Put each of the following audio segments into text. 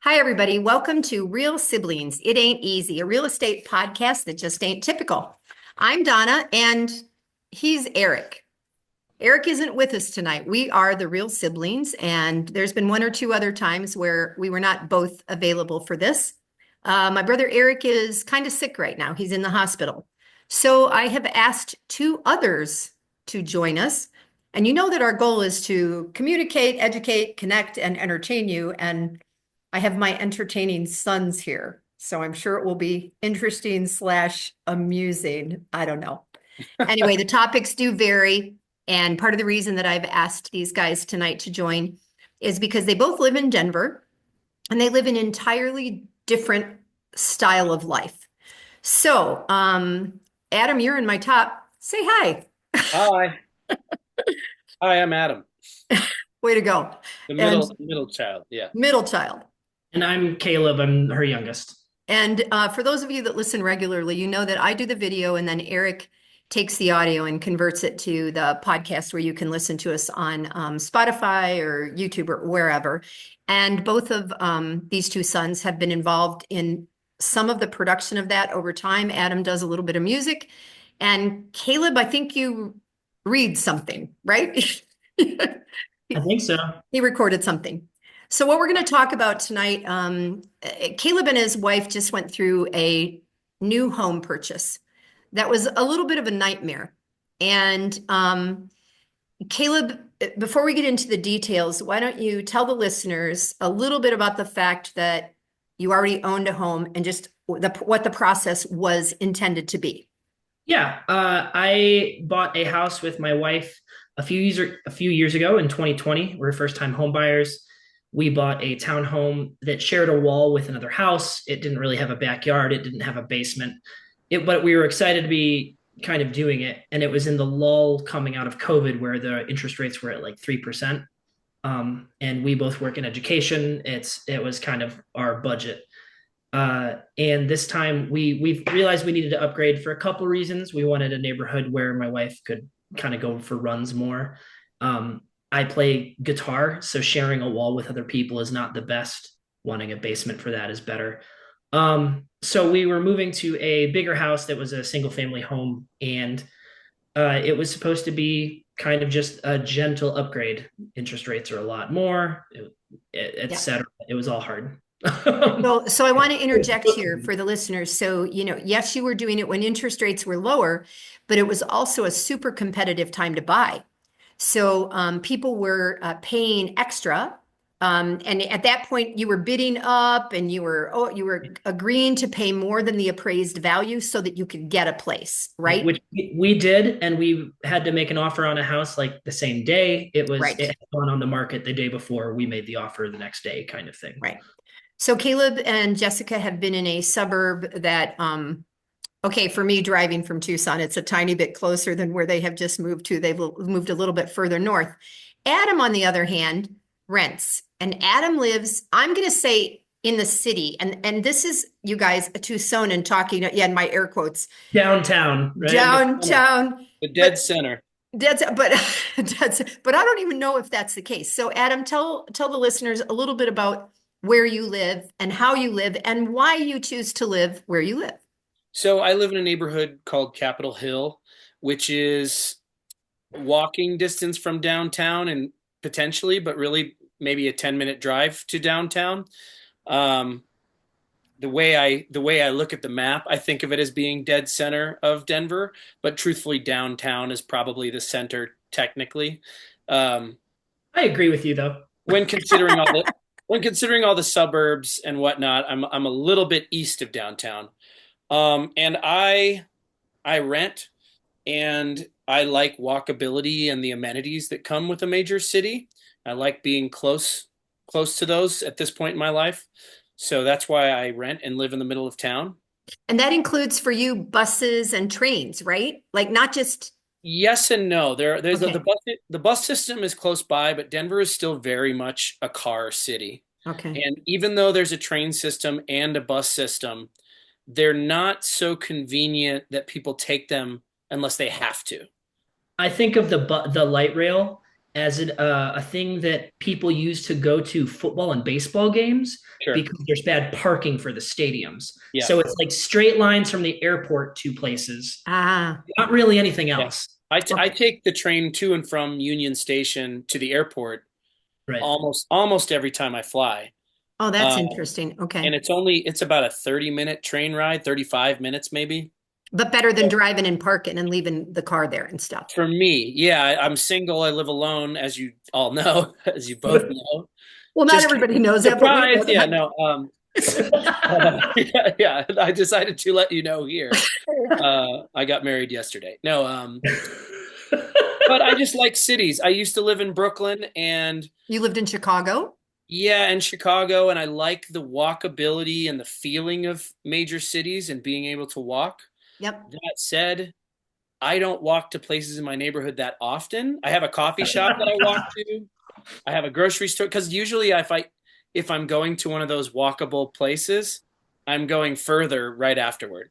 Hi, everybody. Welcome to Real Siblings. It Ain't Easy, a real estate podcast that just ain't typical. I'm Donna, and he's Eric. Eric isn't with us tonight. We are the Real Siblings, and there's been one or two other times where we were not both available for this. My brother Eric is kind of sick right now. He's in the hospital. So I have asked two others to join us. And you know that our goal is to communicate, educate, connect, and entertain you. And I have my entertaining sons here, so I'm sure it will be interesting slash amusing. I don't know. Anyway, the topics do vary. And part of the reason that I've asked these guys tonight to join is because they both live in Denver and they live an entirely different style of life. So, Adam, you're in my top. Say hi. Hi. Hi, I'm Adam, Way to go. the And middle child. Yeah. middle child. And I'm Caleb. I'm her youngest. And for those of you that listen regularly, you know that I do the video and then Eric takes the audio and converts it to the podcast where you can listen to us on Spotify or YouTube or wherever. And both of these two sons have been involved in some of the production of that over time. Adam does a little bit of music. And Caleb, I think you read something, right? I think so. He recorded something. So what we're going to talk about tonight, Caleb and his wife just went through a new home purchase. That was a little bit of a nightmare. And Caleb, before we get into the details, why don't you tell the listeners a little bit about the fact that you already owned a home and just what the process was intended to be? Yeah, I bought a house with my wife a few years ago in 2020. We're first-time home buyers. We bought a townhome that shared a wall with another house. It didn't really have a backyard. It didn't have a basement. But we were excited to be kind of doing it. And it was in the lull coming out of COVID where the interest rates were at like 3%. And we both work in education. It was kind of our budget. And this time we realized we needed to upgrade for a couple reasons. We wanted a neighborhood where my wife could kind of go for runs more. I play guitar, so sharing a wall with other people is not the best. Wanting a basement for that is better. So we were moving to a bigger house that was a single family home, and it was supposed to be kind of just a gentle upgrade. Interest rates are a lot more, et Yeah. cetera. It was all hard. So I want to interject here for the listeners. So, yes, you were doing it when interest rates were lower, but it was also a super competitive time to buy. So people were paying extra. And at that point, you were bidding up and you were agreeing to pay more than the appraised value so that you could get a place, right? Which we did, and we had to make an offer on a house like the same day. It Right, had gone on the market the day before. We made the offer the next day, kind of thing. right. So Caleb and Jessica have been in a suburb that, okay, for me driving from Tucson, it's a tiny bit closer than where they have just moved to. They've moved a little bit further north. Adam, on the other hand, rents. And Adam lives, I'm going to say in the city. And this is you guys, a Tucsonan talking, yeah, in my air quotes, Downtown, In right? the center, downtown. the But dead center. but but I don't even know if that's the case. So Adam, tell the listeners a little bit about where you live and how you live and why you choose to live where you live. So I live in a neighborhood called Capitol Hill, which is walking distance from downtown and potentially, but really maybe a 10-minute drive to downtown. Um, the way I look at the map, I think of it as being dead center of Denver, but truthfully, downtown is probably the center technically. Um, I agree with you though. when considering all the when considering all the suburbs and whatnot, I'm a little bit east of downtown. And I rent and I like walkability and the amenities that come with a major city. I like being close to those at this point in my life. So that's why I rent and live in the middle of town. And that includes for you buses and trains, right? Like not just, Yes and no. There's okay, the bus system is close by, but Denver is still very much a car city. okay. And even though there's a train system and a bus system, they're not so convenient that people take them unless they have to. I think of the light rail a thing that people use to go to football and baseball games Sure. because there's bad parking for the stadiums. Yeah. So it's like straight lines from the airport to places, Ah, not really anything Yeah. else. I take the train to and from Union Station to the airport Right. almost every time I fly. oh, that's Uh, interesting. and Okay. it's about a 30-minute train ride, 35 minutes maybe. But better than driving and parking and leaving the car there and stuff. For me, yeah, I'm single. I live alone, as you all know, as you both know. Well, not Just everybody knows that, but we know surprise. Yeah, that. no. Yeah. I decided to let you know here. I got married yesterday. No, but I just like cities. I used to live in Brooklyn and You lived in Chicago? yeah, in Chicago, and I like the walkability and the feeling of major cities and being able to walk. Yep. That said, I don't walk to places in my neighborhood that often. I have a coffee shop that I walk to. I have a grocery store because usually if I'm going to one of those walkable places, I'm going further right afterward.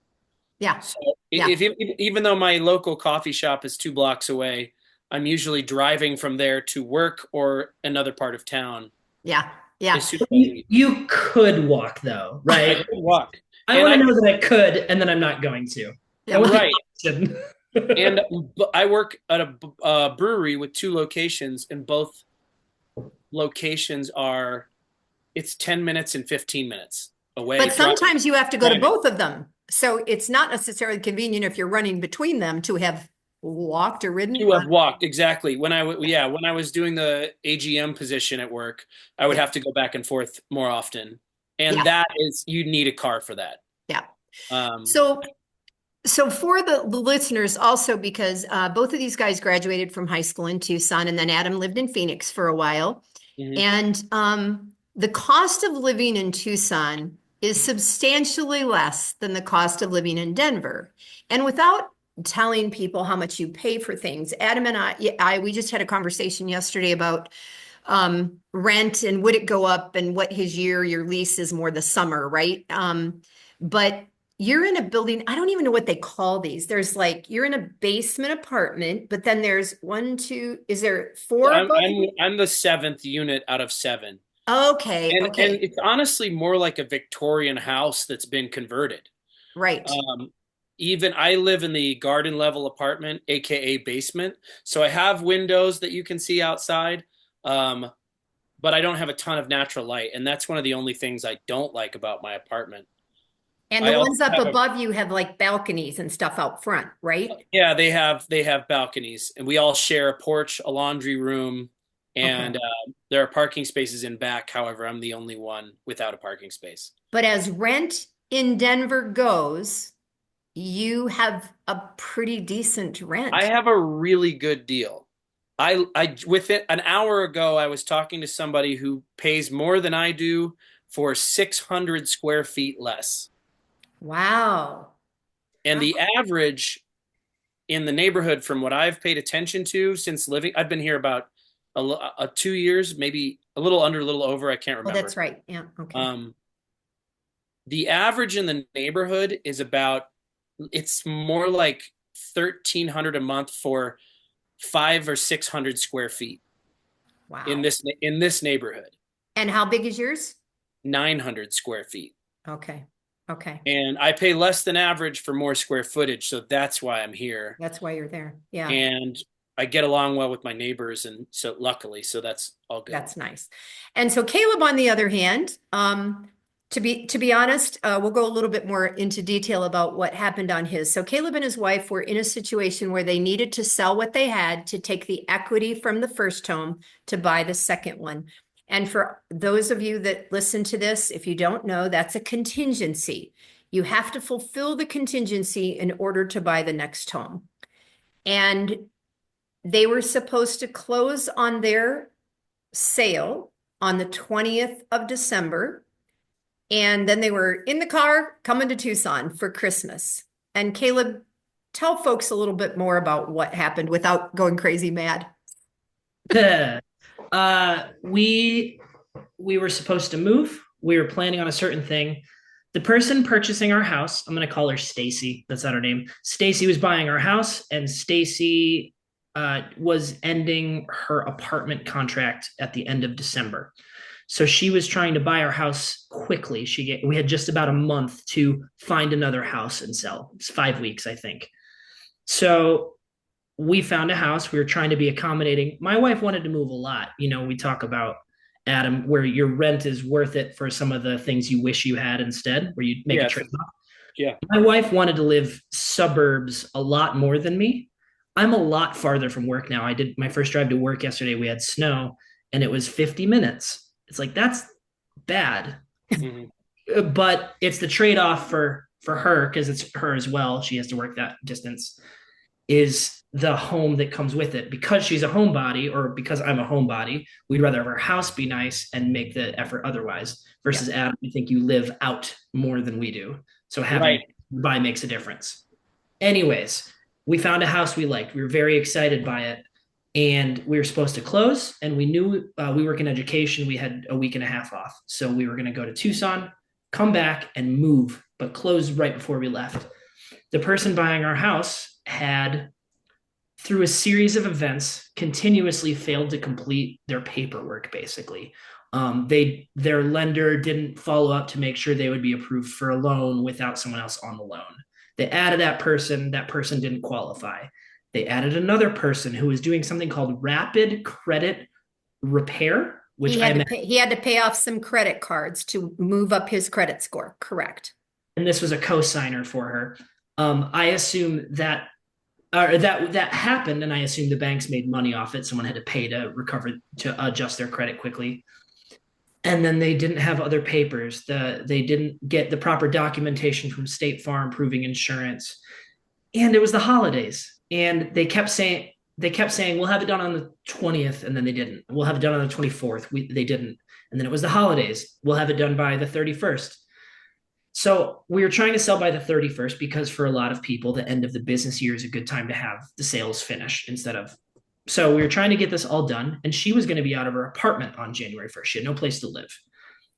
Yeah. So Yeah. even though my local coffee shop is 2 blocks away, I'm usually driving from there to work or another part of town Yeah. Yeah. as soon as I You, leave. you could walk though, I right? could walk. I And want I to know that I could, and then I'm not going to. Yeah. I want the right. option. And I work at a brewery with 2 locations, and both locations it's 10 minutes and 15 minutes away. But sometimes you have to go to driving. both of them. So it's not necessarily convenient if you're running between them to have walked or ridden. To have walked exactly when when I was doing the AGM position at work, I would Yeah. have to go back and forth more often, and Yeah. that is you need a car for that. Yeah. Um, So for the listeners also, because both of these guys graduated from high school in Tucson, and then Adam lived in Phoenix for a while. mhm. And the cost of living in Tucson is substantially less than the cost of living in Denver. And without telling people how much you pay for things, Adam and we just had a conversation yesterday about rent and would it go up and what your lease is more the summer, right? But you're in a building, I don't even know what they call these. There's like, you're in a basement apartment, but then there's is there four above you? I'm the seventh unit out of seven, Okay, and okay, it's honestly more like a Victorian house that's been converted. right. Even I live in the garden level apartment, aka basement, so I have windows that you can see outside. Um, but I don't have a ton of natural light, and that's one of the only things I don't like about my apartment. And I the also ones up have above you have like balconies and stuff out front, right? yeah, they have balconies, and we all share a porch, a laundry room, and Okay. there are parking spaces in back. However, I'm the only one without a parking space. But as rent in Denver goes, you have a pretty decent I rent. have a really good deal. Within an hour ago, I was talking to somebody who pays more than I do for 600 square feet less. Wow. And Wow. the average in the neighborhood, from what I've paid attention to since living, I've been here about 2 years, maybe a little under, a little over. I can't Oh, remember. that's right. Yeah. Okay. The average in the neighborhood is it's more like 1,300 a month for 500 or 600 square feet Wow. in this neighborhood. And how big is yours? 900 square feet. Okay. Okay. And I pay less than average for more square footage, so that's why I'm here. That's why you're there. Yeah. And I get along well with my neighbors, and so luckily, so that's all good. That's nice. And so Caleb, on the other hand, to be honest, we'll go a little bit more into detail about what happened on his. So Caleb and his wife were in a situation where they needed to sell what they had to take the equity from the first home to buy the second one. And for those of you that listen to this, if you don't know, that's a contingency. You have to fulfill the contingency in order to buy the next home. And they were supposed to close on their sale on the 20th of December. And then they were in the car coming to Tucson for Christmas. And Caleb, tell folks a little bit more about what happened without going crazy mad. We were supposed to move. We were planning on a certain thing. The person purchasing our house, I'm going to call her Stacy. That's not her name. Stacy was buying our house, and Stacy was ending her apartment contract at the end of December. So she was trying to buy our house quickly. We had just about a month to find another house and sell. It's 5 weeks, I think. So we found a house. We were trying to be accommodating. My wife wanted to move a lot. We talk about, Adam, where your rent is worth it for some of the things you wish you had instead, where you make a Yes. trade-off. Yeah. My wife wanted to live suburbs a lot more than me. I'm a lot farther from work now. I did my first drive to work yesterday. We had snow and it was 50 minutes. It's like, that's bad. Mhm. But it's the trade-off for her, because it's her as well. She has to work that distance, is the home that comes with it. Because she's a homebody, or because I'm a homebody, we'd rather have our house be nice and make the effort otherwise. Versus Adam, I think you live out more than we do. So having buy makes a difference. Anyways, we found a house we liked. We were very excited by it. And we were supposed to close, and we knew we work in education. We had a week and a half off. So we were going to go to Tucson, come back, and move, but close right before we left. The person buying our house had, through a series of events, continuously failed to complete their paperwork, basically. Their lender didn't follow up to make sure they would be approved for a loan without someone else on the loan. They added that person didn't qualify. They added another person who was doing something called rapid credit repair, which he had to pay off some credit cards to move up his credit score. Correct. And this was a co-signer for her. I assume that happened, and I assume the banks made money off it. Someone had to pay to adjust their credit quickly. And then they didn't have other papers. They didn't get the proper documentation from State Farm proving insurance. And it was the holidays. And they kept saying, we'll have it done on the 20th, and then they didn't. We'll have it done on the 24th. They didn't. And then it was the holidays. We'll have it done by the 31st. So we were trying to sell by the 31st because for a lot of people, the end of the business year is a good time to have the sales finish so we were trying to get this all done, and she was going to be out of her apartment on January 1st. She had no place to live.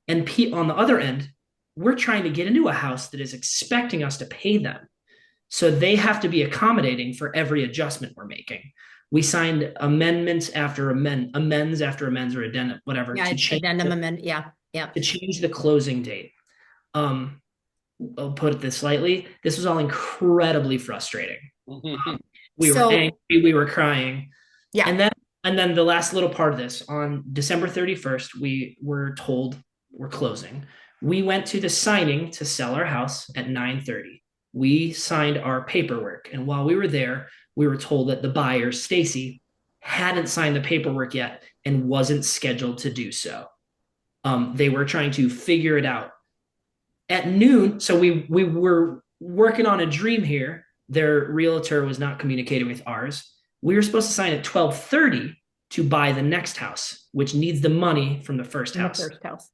And on the other end, we're trying to get into a house that is expecting us to pay them. So they have to be accommodating for every adjustment we're making. We signed amends after amends, or addendum, whatever. Yeah, addendum amendment. Yeah. To change the closing date. I'll put it this lightly. This was all incredibly frustrating. We were angry. We were crying. Yeah. And then the last little part of this, on December 31st, we were told we're closing. We went to the signing to sell our house at 9:30. We signed our paperwork. And while we were there, we were told that the buyer, Stacy, hadn't signed the paperwork yet and wasn't scheduled to do so. They were trying to figure it out. At noon, so we were working on a dream here. Their realtor was not communicating with ours. We were supposed to sign at 12:30 to buy the next house, which needs the money from the first house.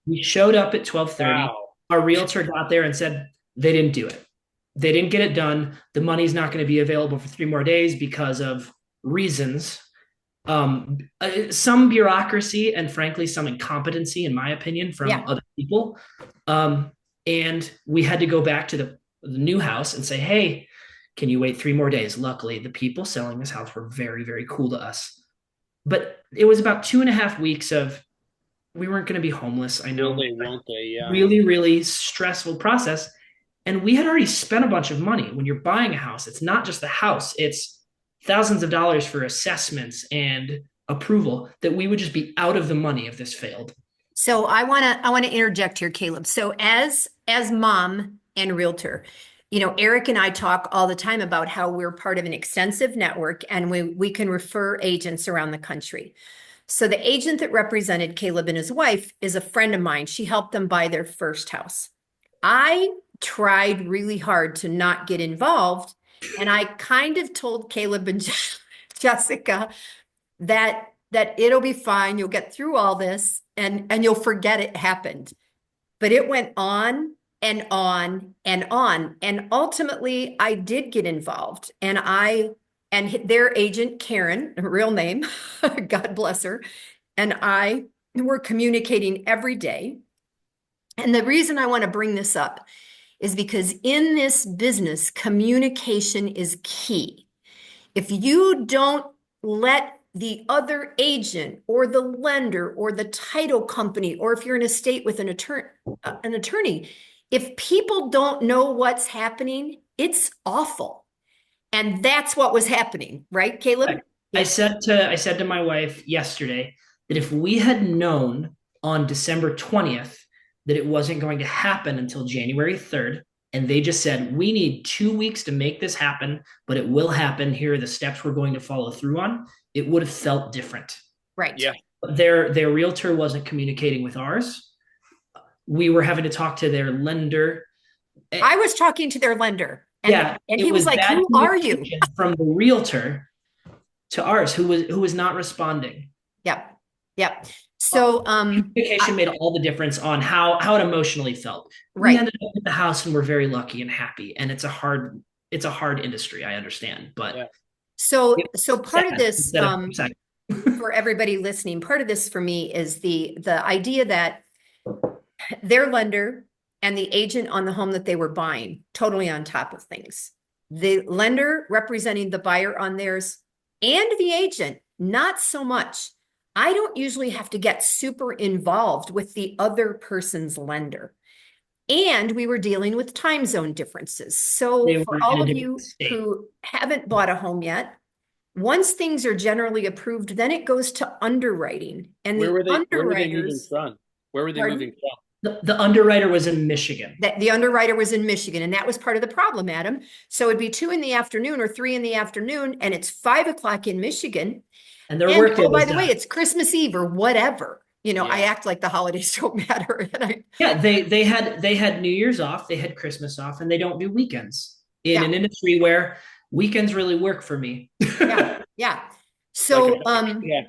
We showed up at 12:30. Wow. Our realtor got there and said they didn't do it. They didn't get it done. The money's not going to be available for 3 more days because of reasons. Some bureaucracy and frankly, some incompetency, in my opinion, from other people. And we had to go back to the new house and say, hey, can you wait 3 more days? Luckily, the people selling this house were very, very cool to us. But it was about 2.5 weeks of, we weren't going to be homeless. I know. Won't they? Yeah. Really, really stressful process. And we had already spent a bunch of money. When you're buying a house, it's not just the house. It's thousands of dollars for assessments and approval that we would just be out of the money if this failed. So I want to interject here, Caleb. So as mom and realtor, Eric and I talk all the time about how we're part of an extensive network and we can refer agents around the country. So the agent that represented Caleb and his wife is a friend of mine. She helped them buy their first house. I tried really hard to not get involved, and I kind of told Caleb and Jessica that it'll be fine. You'll get through all this and you'll forget it happened. But it went on and on and on. And ultimately I did get involved, and their agent, Karen, her real name, God bless her, and I were communicating every day. And the reason I want to bring this up is because in this business, communication is key. If you don't let the other agent or the lender or the title company, or if you're in a state with an attorney, if people don't know what's happening, it's awful. And that's what was happening, right, Caleb? I said to my wife yesterday that if we had known on December 20th that it wasn't going to happen until January 3rd, and they just said, we need 2 weeks to make this happen, but it will happen. Here are the steps we're going to follow through on. It would have felt different. Right. Yeah. Their realtor wasn't communicating with ours. We were having to talk to their lender. I was talking to their lender. And, Yeah, and it he was like, bad who are you? communication from the realtor to ours, who was not responding. Yep. Yep. So Communication made all the difference on how it emotionally felt. Right. We ended up at the house and we're very lucky and happy. And it's a hard industry, I understand. But Yeah. so part of this Instead of sad. for everybody listening, part of this for me is the idea that their lender and the agent on the home that they were buying, totally on top of things. The lender representing the buyer on theirs and the agent, not so much. I don't usually have to get super involved with the other person's lender. And we were dealing with time zone differences. So They for were all in a of you different state. who haven't bought a home yet, once things are generally approved, then it goes to underwriting. And Where the were they moving underwriters, from? Where were they Pardon? moving from? The underwriter was in Michigan. that the underwriter was in Michigan, and that was part of the problem, Adam. So it'd be 2 p.m. or 3 p.m, and it's 5 o'clock in Michigan. And their And work day oh, by was the way, done. it's Christmas Eve or whatever. You know, I Yeah. act like the holidays don't matter. And Yeah, they had New Year's off, they had Christmas off, and they don't do weekends in Yeah. an industry where weekends really work for me. yeah. So Yeah.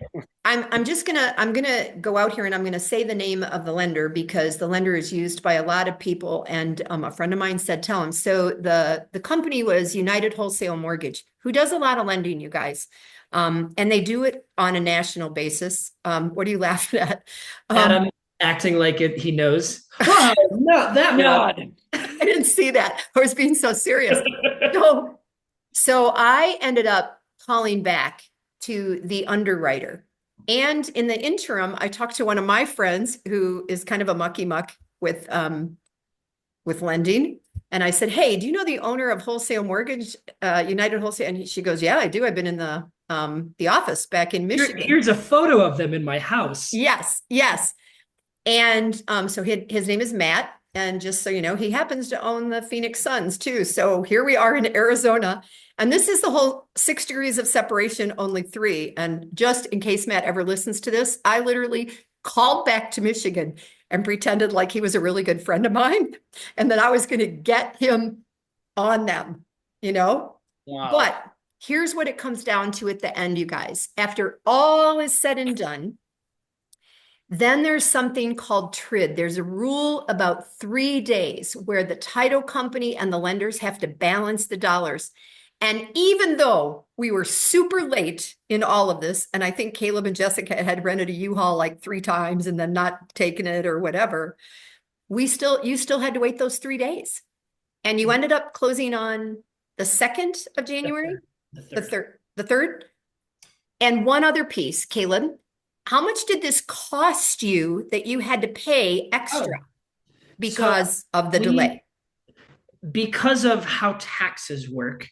I'm gonna go out here and I'm gonna say the name of the lender because the lender is used by a lot of people. And a friend of mine said, tell him. So the company was United Wholesale Mortgage, who does a lot of lending, you guys. And they do it on a national basis. What are you laughing at? Adam acting like he knows. Oh, no, that God. I didn't see that. I was being so serious. So I ended up calling back to the underwriter. And in the interim, I talked to one of my friends who is kind of a mucky muck with lending. And I said, hey, do you know the owner of Wholesale Mortgage, United Wholesale? And she goes, yeah, I do. I've been in the office back in Michigan. Here's a photo of them in my house. Yes, yes. And so his name is Matt. And just so you know, he happens to own the Phoenix Suns too. So here we are in Arizona. And this is the whole 6 degrees of separation, only 3. And just in case Matt ever listens to this, I literally called back to Michigan and pretended like he was a really good friend of mine. And that I was going to get him on them, you know? Wow. But here's what it comes down to at the end, you guys. After all is said and done, then there's something called TRID. There's a rule about 3 days where the title company and the lenders have to balance the dollars. And even though we were super late in all of this, and I think Caleb and Jessica had rented a U-Haul like 3 times and then not taken it or whatever, you still had to wait those 3 days. And you ended up closing on the 2nd of January, the third. And one other piece, Caleb, how much did this cost you that you had to pay extra because of the delay? Because of how taxes work,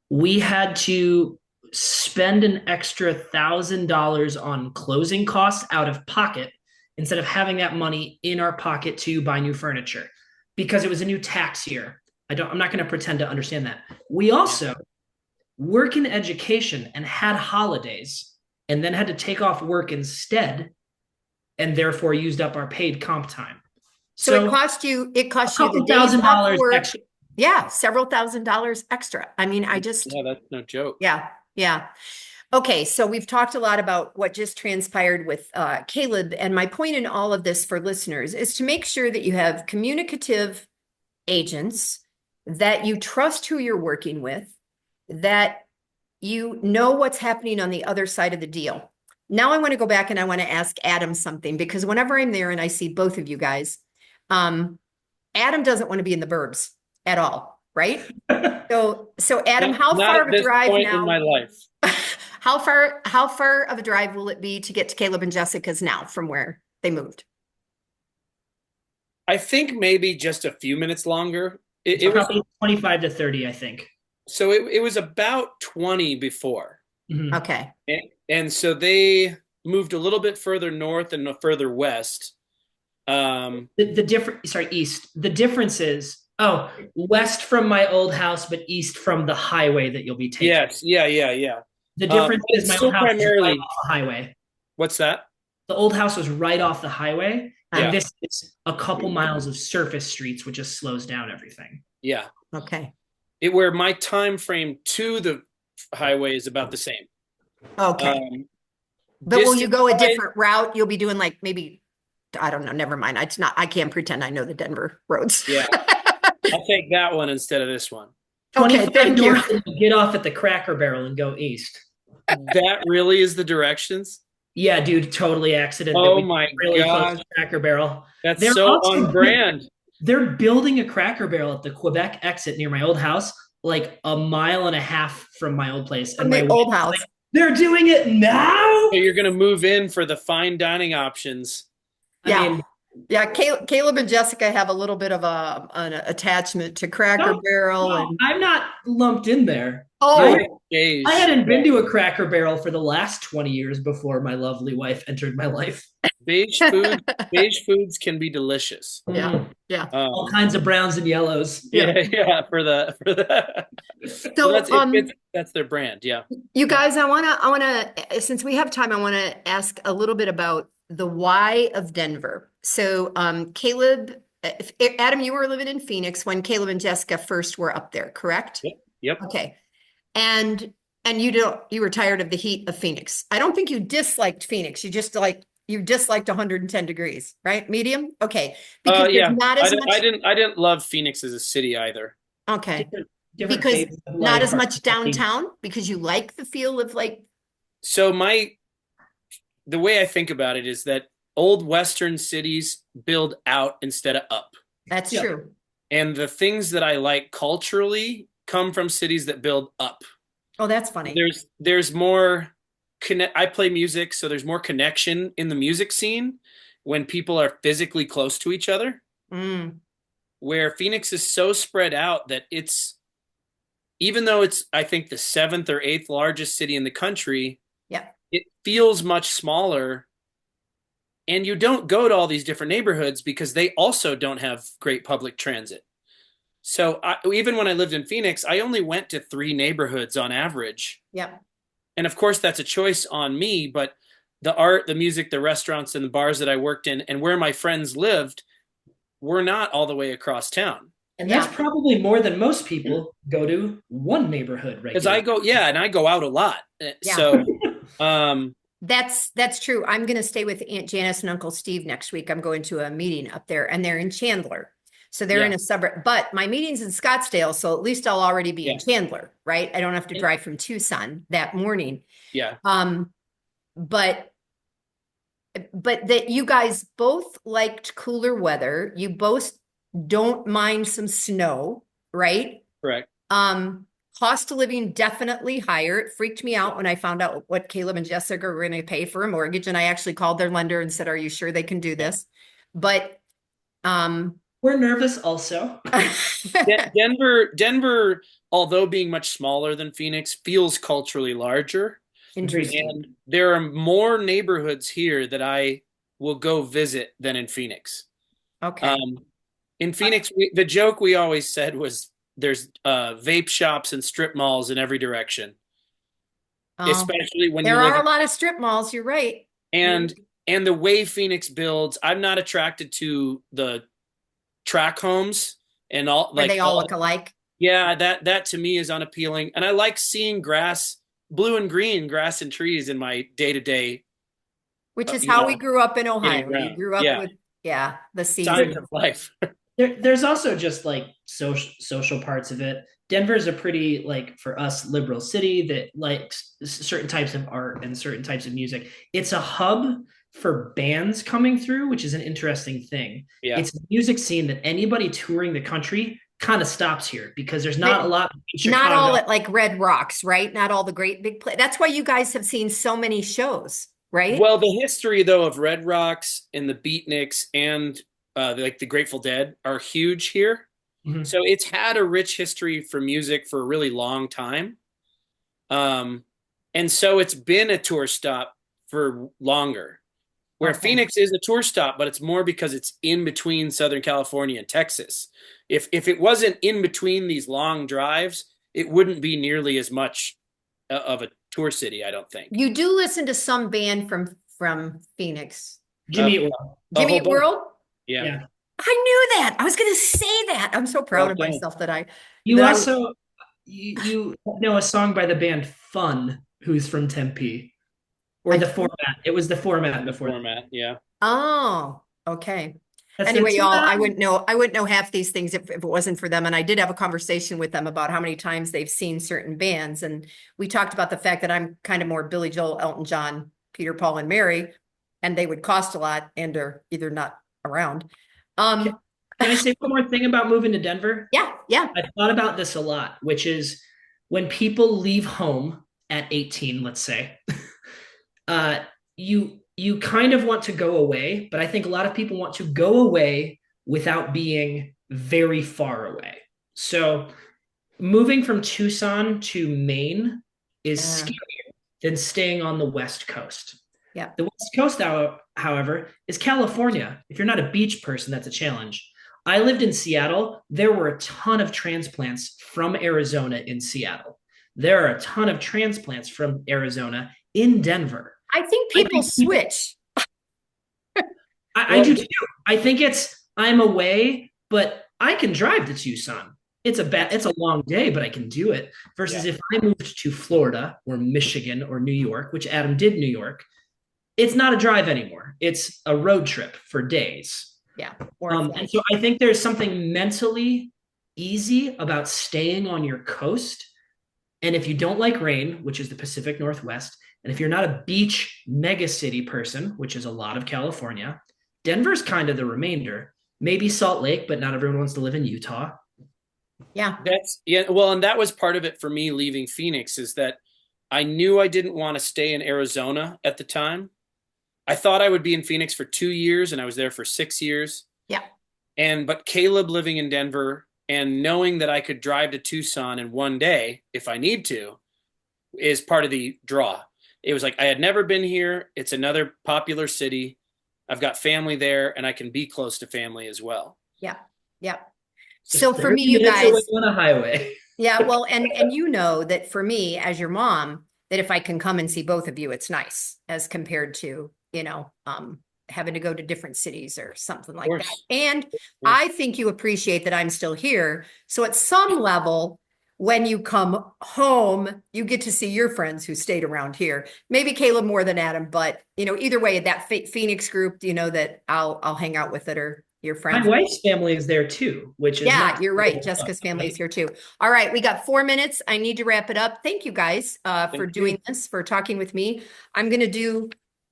we had to spend an extra $1,000 on closing costs out of pocket instead of having that money in our pocket to buy new furniture because it was a new tax year. I'm not going to pretend to understand that. We also work in education and had holidays and then had to take off work instead and therefore used up our paid comp time. So it cost you the $1,000 extra. Yeah, several $1,000s extra. I mean, Yeah, that's no joke. Yeah. Okay, so we've talked a lot about what just transpired with Caleb. And my point in all of this for listeners is to make sure that you have communicative agents, that you trust who you're working with, that you know what's happening on the other side of the deal. Now I want to go back and I want to ask Adam something, because whenever I'm there and I see both of you guys, Adam doesn't want to be in the burbs at all, right? So Adam, how far of a drive now? In my life. How far of a drive will it be to get to Caleb and Jessica's now from where they moved? I think maybe just a few minutes longer. It's It was probably 25 to 30, I think. so it was about 20 before. Mhm. Okay. And so they moved a little bit further north and further west. The different, sorry, east. The difference is, west from my old house, but east from the highway that you'll be taking. Yes, yeah. The difference But is it's my still old house was primarily- right off the highway. What's that? The old house was right off the highway, and Yeah. this is a couple miles of surface streets, which just slows down everything. Yeah. Okay. Where my time frame to the highway is about the same. Okay. But will you go a distance-wise- different route? You'll be doing like maybe, I don't know, never mind. I can't pretend I know the Denver roads. Yeah. I'll take that one instead of this one. Okay, 25 thank you. north and get off at the Cracker Barrel and go east. That really is the directions? Yeah, dude, totally accident. that Oh we my really close gosh. to Cracker Barrel. That's They're so also- on brand. They're building a Cracker Barrel at the Quebec exit near my old house, like a mile and a half from my old place. From my the old wife's house. like, they're doing it now. So you're going to move in for the fine dining options. Yeah. I mean, Yeah, Caleb and Jessica have a little bit of an attachment to Cracker No, Barrel, no, and I'm not lumped in there. oh, Jeez. I hadn't been to a Cracker Barrel for the last 20 years before my lovely wife entered my life. Beige foods can be delicious. Yeah. Mm. yeah. All kinds of browns and yellows. Yeah, for the So, that's their brand. Yeah. you guys, I wanna, since we have time, I wanna ask a little bit about the why of Denver. So, Caleb, Adam, you were living in Phoenix when Caleb and Jessica first were up there, correct? Yep. Okay. And you were tired of the heat of Phoenix. I don't think you disliked Phoenix. You disliked 110 degrees, right? Medium? Okay. Because there's Yeah. not as I much, didn't love Phoenix as a city either. okay. Different Because phases of not life as are- much downtown because you like the feel of like, So the way I think about it is that old Western cities build out instead of up. that's Yeah. true. And the things that I like culturally come from cities that build up. Oh, that's funny. There's more I play music, so there's more connection in the music scene when people are physically close to each other. Mm, Where Phoenix is so spread out that even though it's, I think, the seventh or eighth largest city in the country, yeah. it feels much smaller. And you don't go to all these different neighborhoods because they also don't have great public transit. So even when I lived in Phoenix, I only went to 3 neighborhoods on average. Yep. And of course, that's a choice on me, but the art, the music, the restaurants, and the bars that I worked in and where my friends lived were not all the way across town. And that's Yeah. probably more than most people go to one neighborhood Because regularly. I go out a lot. Yeah. So, That's true. I'm going to stay with Aunt Janice and Uncle Steve next week. I'm going to a meeting up there and they're in Chandler. So they're in Yeah. a suburb, but my meeting's in Scottsdale. So at least I'll already be in Yeah. Chandler, right? I don't have to drive from Tucson that morning. yeah. But that you guys both liked cooler weather. You both don't mind some snow, right? Correct. Cost of living definitely higher. It freaked me out when I found out what Caleb and Jessica were going to pay for a mortgage. And I actually called their lender and said, are you sure they can do this? But, We're nervous also. Denver, although being much smaller than Phoenix, feels culturally larger. interesting. And there are more neighborhoods here that I will go visit than in Phoenix. Okay. In Phoenix, the joke we always said was there's vape shops and strip malls in every direction, especially when you there live are a lot of strip malls. You're right. and the way Phoenix builds, I'm not attracted to the track homes and all Where like they all look alike. yeah, that to me is unappealing. And I like seeing grass, blue and green grass and trees in my day-to-day Which is you how know, we grew up in Ohio. getting around. We grew up Yeah. with, the signs season. of life. There's also just like social parts of it. Denver's a pretty, like, for us, liberal city that likes certain types of art and certain types of music. It's a hub for bands coming through, which is an interesting thing. Yeah. It's a music scene that anybody touring the country kind of stops here because there's not a lot in Not all Chicago. at like Red Rocks, right? Not all the great big play. That's why you guys have seen so many shows, right? Well, the history though of Red Rocks and the Beatniks and like the Grateful Dead are huge here. Mhm. So it's had a rich history for music for a really long time. Um, and so it's been a tour stop for longer. Where Okay. Phoenix is a tour stop, but it's more because it's in between Southern California and Texas. If it wasn't in between these long drives, it wouldn't be nearly as much of a tour city, I don't think. You do listen to some band from Phoenix. Jimmy Uh, Eat World. a Jimmy whole Eat bunch. World? Yeah. Yeah. I knew that. I was going to say that. I'm so proud of Okay. myself that I You that I also you know a song by the band Fun, who's from Tempe, or I the format. It was the format The before. format, yeah. Oh, okay. That's their Anyway, two y'all, albums. I wouldn't know half these things if it wasn't for them. And I did have a conversation with them about how many times they've seen certain bands. And we talked about the fact that I'm kind of more Billy Joel, Elton John, Peter, Paul, and Mary, and they would cost a lot and are either not around. Can I say one more thing about moving to Denver? Yeah. I thought about this a lot, which is when people leave home at 18, let's say, uh, you kind of want to go away, but I think a lot of people want to go away without being very far away. So moving from Tucson to Maine is Yeah. scarier than staying on the West Coast. Yeah. The West Coast, however, is California. If you're not a beach person, that's a challenge. I lived in Seattle. There were a ton of transplants from Arizona in Seattle. There are a ton of transplants from Arizona in Denver. I think I people think people, switch. I do too. I think I'm away, but I can drive to Tucson. It's a long day, but I can do it. Versus Yeah. if I moved to Florida or Michigan or New York, which Adam did New York, it's not a drive anymore. It's a road trip for days. Yeah. Or And so I think there's something mentally easy about staying on your coast. And if you don't like rain, which is the Pacific Northwest, and if you're not a beach megacity person, which is a lot of California, Denver's kind of the remainder. Maybe Salt Lake, but not everyone wants to live in Utah. yeah. Well, and that was part of it for me leaving Phoenix is that I knew I didn't want to stay in Arizona at the time. I thought I would be in Phoenix for 2 years and I was there for 6 years. Yeah. But Caleb living in Denver and knowing that I could drive to Tucson in one day if I need to is part of the draw. It was like I had never been here. It's another popular city. I've got family there and I can be close to family as well. Yeah. Just So for 30 me, you minutes guys, away on a highway. yeah, well, and you know that for me as your mom, that if I can come and see both of you, it's nice as compared to, having to go to different cities or something like that. course. And I think you appreciate that I'm still here. So at some level, when you come home, you get to see your friends who stayed around here. Maybe Caleb more than Adam, but either way, that Phoenix group, that I'll hang out with that are your My friends. wife's family is there too, which is Yeah, not you're right. Jessica's family is here too. All right, we got 4 minutes. I need to wrap it up. Thank you guys for Thank doing you. this, for talking with me. I'm going to do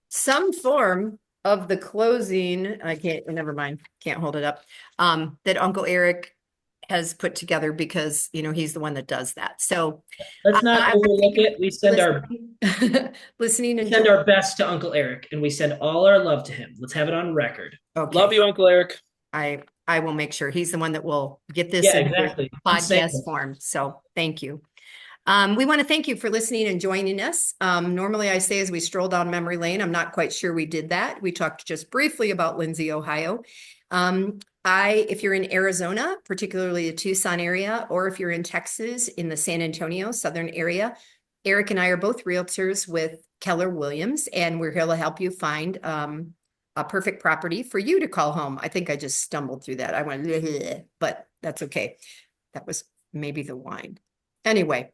some form of the closing. I can't, never mind. Can't hold it up. That Uncle Eric has put together because, he's the one that does that. So Let's not I wanna overlook thank you it. We send our listening and send our best to Uncle Eric, and we send all our love to him. Let's have it on record. okay. Love you, Uncle Eric. I will make sure he's the one that will get this Yeah, in exactly. podcast form. So thank you. We want to thank you for listening and joining us. Normally I say as we stroll down memory lane, I'm not quite sure we did that. We talked just briefly about Lindsay, Ohio. If you're in Arizona, particularly the Tucson area, or if you're in Texas in the San Antonio, southern area, Eric and I are both realtors with Keller Williams, and we're here to help you find a perfect property for you to call home. I think I just stumbled through that. I went, but that's okay. That was maybe the wine. Anyway,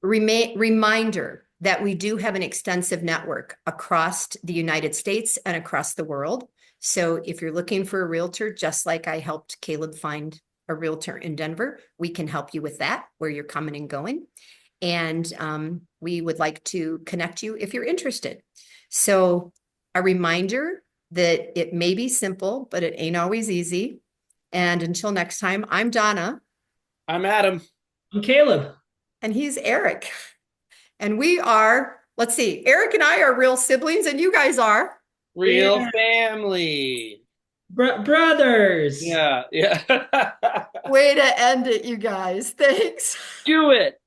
reminder that we do have an extensive network across the United States and across the world. So if you're looking for a realtor, just like I helped Caleb find a realtor in Denver, we can help you with that, where you're coming and going. And we would like to connect you if you're interested. So a reminder that it may be simple, but it ain't always easy. And until next time, I'm Donna I'm Adam. I'm Caleb. and he's Eric. And we are, let's see, Eric and I are real siblings, and you guys are. Real Yeah. family. Brothers. Yeah, yeah. Way to end it, you guys. Thanks. Do it.